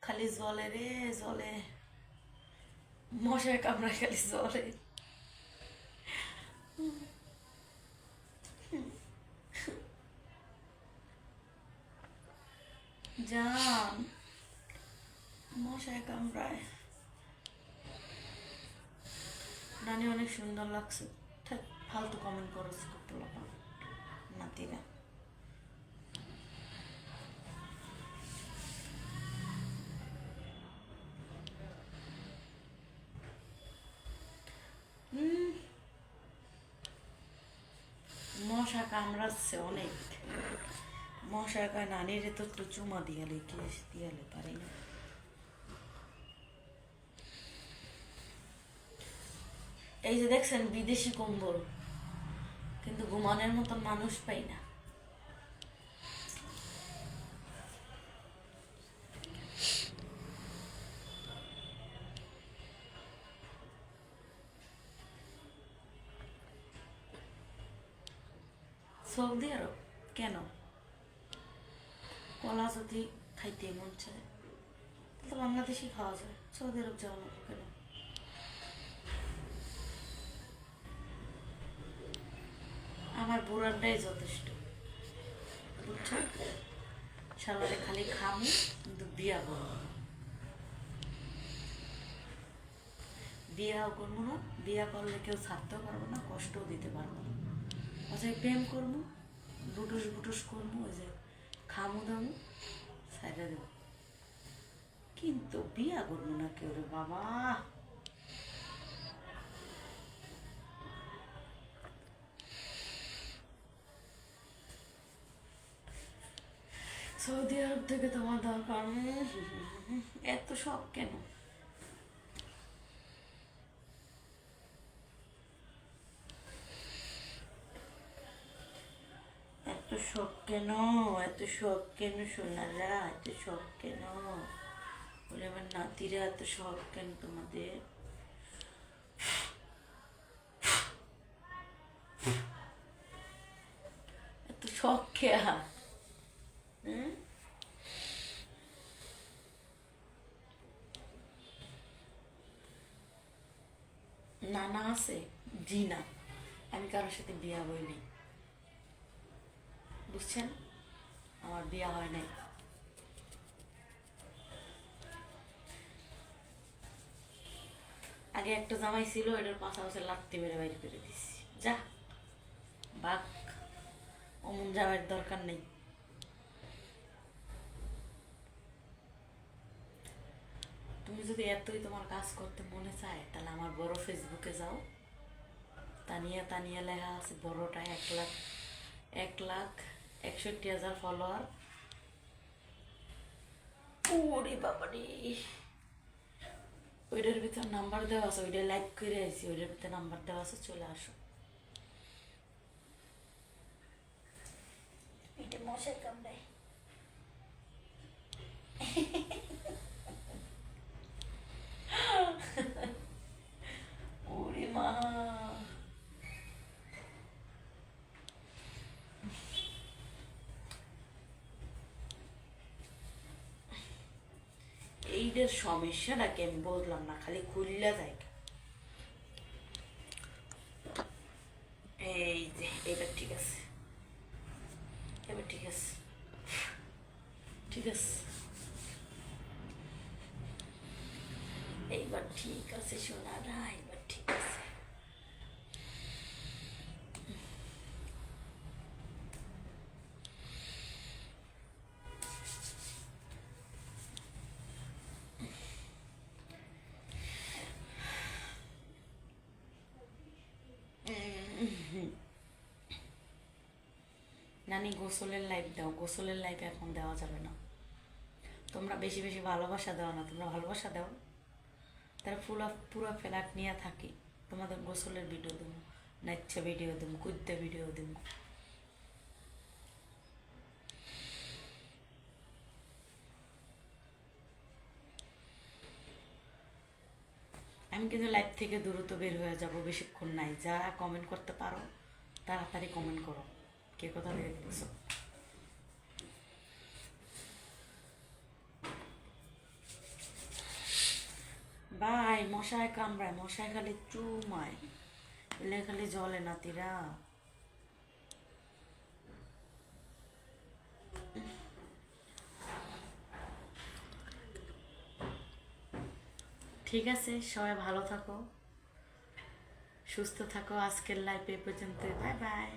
খালি জলে রে জলে, মশায় কামড়ায় খালি জলে। জান, মশায় কামড়ায়। নানি অনেক সুন্দর লাগছে। থাক, ফালতু কমেন্ট করো পোলাপান নাতিরা। মশা কামড়াচ্ছে অনেক। মশা কায় নানিরে তো একটু চুমা দিয়ালে, কেস দিয়ালে পারি না। এই যে দেখছেন বিদেশি কম্বল, কিন্তু ঘুমানোর মতন মানুষ পাই না। সৌদি আরব কেন? কলা যদি খাইতে মন চায় তো বাংলাদেশি খাওয়া যায়, সৌদি আরব যাওয়া লাগবে কেন? আমার বুড়ানটাই যথেষ্ট, বুঝছো? সালারে খালি খামু, কিন্তু বিয়া করবো না। বিয়াও করবো না, বিয়া করলে কেউ ছাড়তেও পারবো না, কষ্টও দিতে পারবো না। অথবা প্রেম করবো, বুটুস বুটুস করবো, ওই যে খামু দামু সাইডে দেবো, কিন্তু বিয়া করবো না কেউ রে বাবা। সৌদি আরব থেকে তোমার দরকার? এত শখ কেন? এত শখ কেন? এত শখ কেন সোনারা? এত শখ কেন? বলে আমার নাতিরা, এত শখ কেন তোমাদের? এত শখ খেয়া? নানা আছে? জি না, আমি কারোর সাথে বিয়া হইনি, বুঝছেন? আমার বিয়া হয় নাই। আগে একটা জামাই ছিল, এটার পাশাপাশি লাত্তি মেরে বাইরে করে দিছি। যা বাঘ, অমন জামাইয়ের দরকার নেই। তুমি যদি এতই তোমার কাজ করতে মনে চায়, তাহলে আমার বড় ফেসবুকে যাও, তানিয়া তানিয়া লেখা আছে, বড়টা 1,00,000, 1,61,000 ফলোয়ার। ওরে বাবারে, ওইটার ভিতর নাম্বার দেওয়া আছে, ওইটা লাইক করে আইছি, ওইটার ভিতরে নাম্বার দেওয়া আছে, চলে আসো। এটা মশার কামড়ায়। ওরে মা, এইটার সমস্যাটা কি আমি বললাম না, খালি খুললা যায়। এই যে এবার ঠিক আছে, এবার ঠিক আছে, ঠিক আছে, এইবার ঠিক আছে সোনারা, এবার ঠিক আছে। নানি গোসলের লাইভ দাও, গোসলের লাইভ এখন দেওয়া যাবে না। তোমরা বেশি বেশি ভালোবাসা দাও না, তোমরা ভালোবাসা দাও, তারা পুরো ফ্ল্যাট নিয়ে থাকি। তোমাদের গোসলের ভিডিও দেবো, নাচ্ছা ভিডিও দেবো, কুদ্দা ভিডিও দেবো। আমি কিন্তু লাইভ থেকে দ্রুত বের হয়ে যাব, বেশিক্ষণ নাই। যারা কমেন্ট করতে পারো তাড়াতাড়ি কমেন্ট করো, কে কোথা থেকে দেখছো। মশায় কামড়ায়, মশায় খালি চুমায়, এলে খালি জলে নাতিরা। ঠিক আছে, সবাই ভালো থাকো, সুস্থ থাকো। আজকের লাইফ এ পর্যন্ত, বাই বাই।